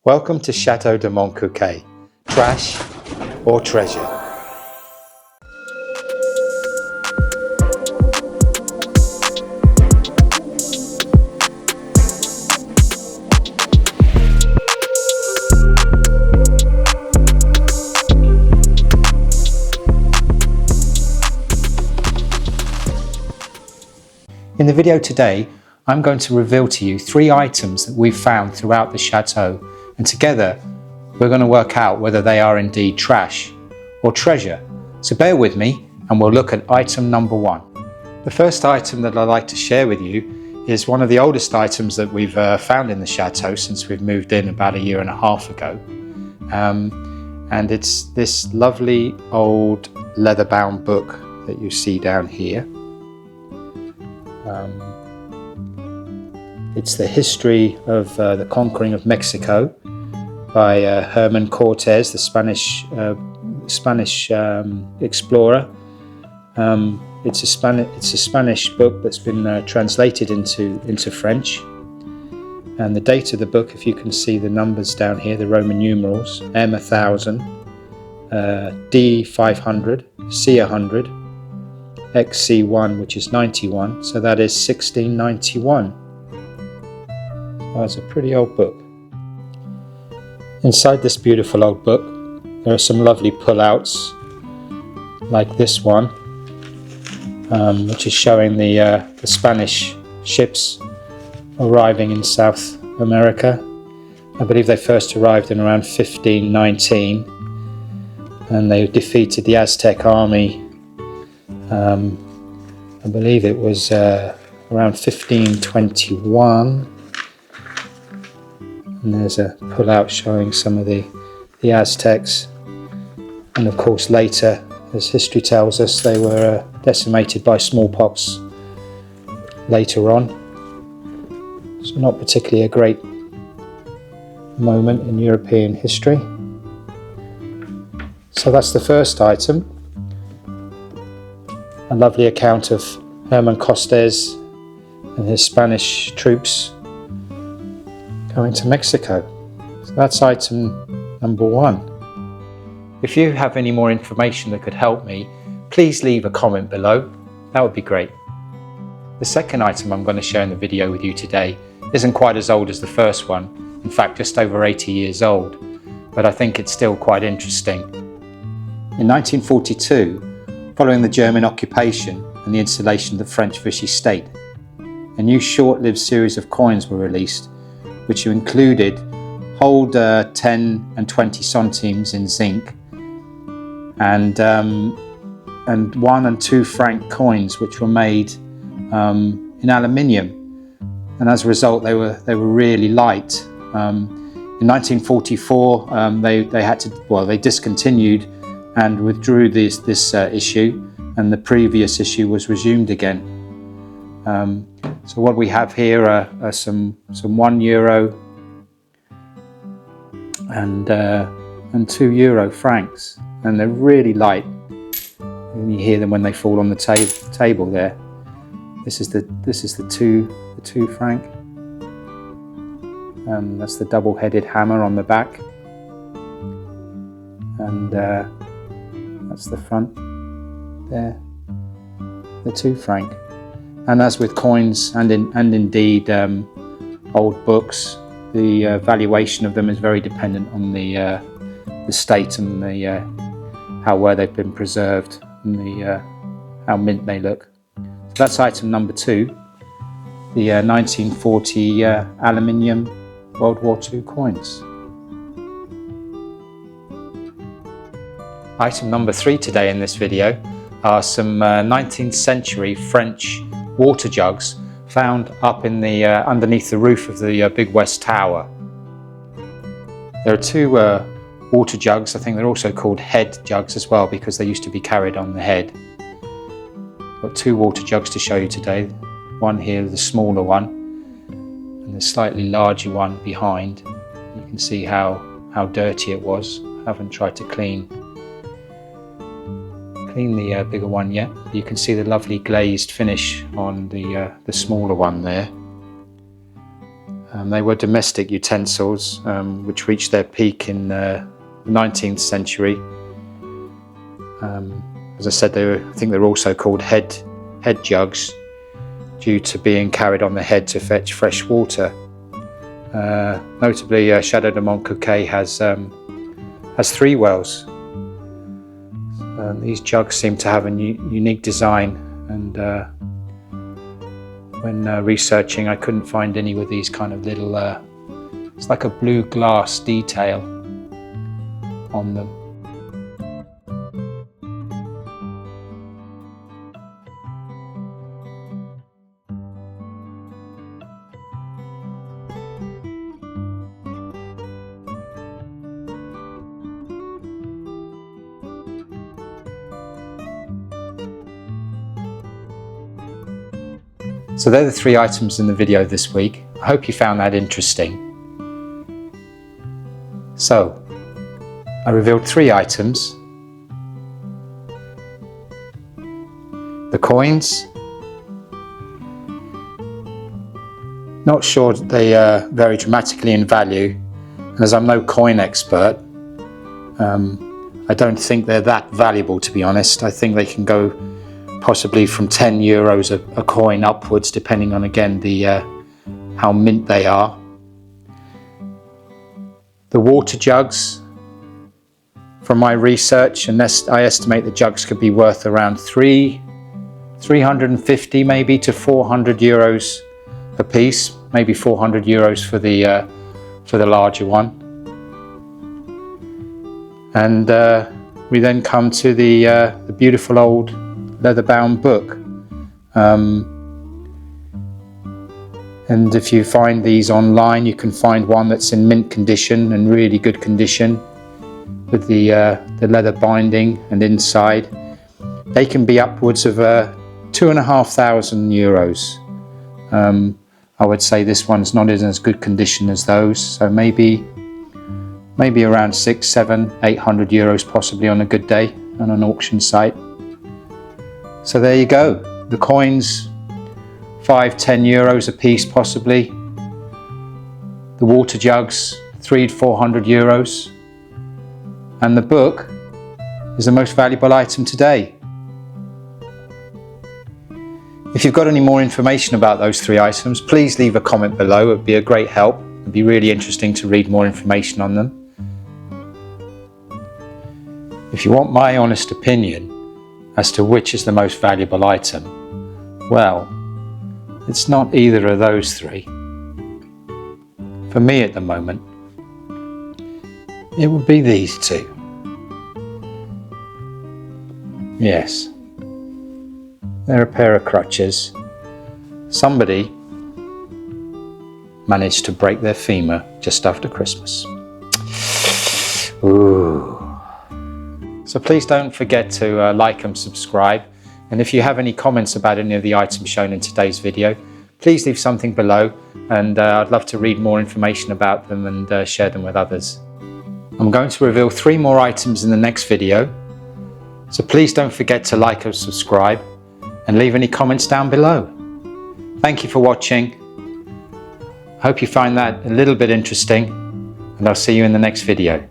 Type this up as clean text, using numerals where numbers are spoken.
Welcome to Château de Montcuquet. Trash or treasure? In the video today, I'm going to reveal to you 3 items that we've found throughout the chateau, and together we're going to work out whether they are indeed trash or treasure. So bear with me and we'll look at item number 1. The first item that I'd like to share with you is one of the oldest items that we've found in the chateau since we've moved in about 1.5 years ago. And it's this lovely old leather-bound book that you see down here. It's the history of the conquering of Mexico by Herman Cortez, the Spanish explorer. It's a Spanish book that's been translated into French. And the date of the book, if you can see the numbers down here, the Roman numerals, M 1000, D 500, C 100, XC1, which is 91, so that is 1691. Oh, it's a pretty old book. Inside this beautiful old book, there are some lovely pullouts, like this one, which is showing the Spanish ships arriving in South America. I believe they first arrived in around 1519, and they defeated the Aztec army. I believe it was around 1521. And there's a pull-out showing some of the Aztecs. And of course later, as history tells us, they were decimated by smallpox later on. So not particularly a great moment in European history. So that's the first item. A lovely account of Herman Cortez and his Spanish troops going to Mexico. So that's item number 1. If you have any more information that could help me, please leave a comment below. That would be great. The second item I'm going to share in the video with you today isn't quite as old as the first one. In fact, just over 80 years old, but I think it's still quite interesting. In 1942, following the German occupation and the installation of the French Vichy state, a new short-lived series of coins were released, which included old 10 and 20 centimes in zinc, and 1 and 2 franc coins, which were made in aluminium, and as a result they were really light. In 1944 they discontinued and withdrew this issue, and the previous issue was resumed again. So what we have here are some €1 and €2 francs, and they're really light. And you hear them when they fall on the table there. This is the two franc, and that's the double-headed hammer on the back, and that's the front there, the 2 franc. And as with coins and indeed old books, the valuation of them is very dependent on the state and how well they've been preserved and how mint they look. So that's item number 2, the 1940 aluminium World War II coins. Item number 3 today in this video are some 19th century French water jugs found up in the underneath the roof of the Big West Tower. There are 2 water jugs. I think they're also called head jugs as well, because they used to be carried on the head. Got 2 water jugs to show you today. One here, the smaller one, and the slightly larger one behind. You can see how dirty it was. I haven't tried to clean the bigger one yet. You can see the lovely glazed finish on the smaller one there. They were domestic utensils, which reached their peak in the 19th century. As I said, I think they're also called head jugs, due to being carried on the head to fetch fresh water. Notably, Château de Montcuquet has 3 wells. These jugs seem to have a unique design, and when researching, I couldn't find any with these kind of little, it's like a blue glass detail on them. So they're the 3 items in the video this week. I hope you found that interesting. So, I revealed 3 items. The coins. Not sure that they vary dramatically in value, and as I'm no coin expert, I don't think they're that valuable, to be honest. I think they can go possibly from 10 euros a coin upwards, depending on, again, how mint they are. The water jugs, from my research, and I estimate the jugs could be worth around 350 maybe to 400 euros a piece, maybe 400 euros for the larger one. And we then come to the beautiful old leather-bound book, and if you find these online, you can find one that's in mint condition and really good condition, with the leather binding and inside. They can be upwards of 2,500 euros. I would say this one's not in as good condition as those, so maybe around 600, 700, 800 euros possibly on a good day on an auction site. So there you go, the coins, 5, 10 euros a piece possibly. The water jugs, 300 to 400 euros. And the book is the most valuable item today. If you've got any more information about those 3 items, please leave a comment below. It would be a great help. It would be really interesting to read more information on them. If you want my honest opinion as to which is the most valuable item, well, it's not either of those 3. For me at the moment, it would be these 2. Yes, they're a pair of crutches. Somebody managed to break their femur just after Christmas. Ooh. So please don't forget to like and subscribe. And if you have any comments about any of the items shown in today's video, please leave something below, and I'd love to read more information about them and share them with others. I'm going to reveal 3 more items in the next video, so please don't forget to like and subscribe and leave any comments down below. Thank you for watching. I hope you find that a little bit interesting, and I'll see you in the next video.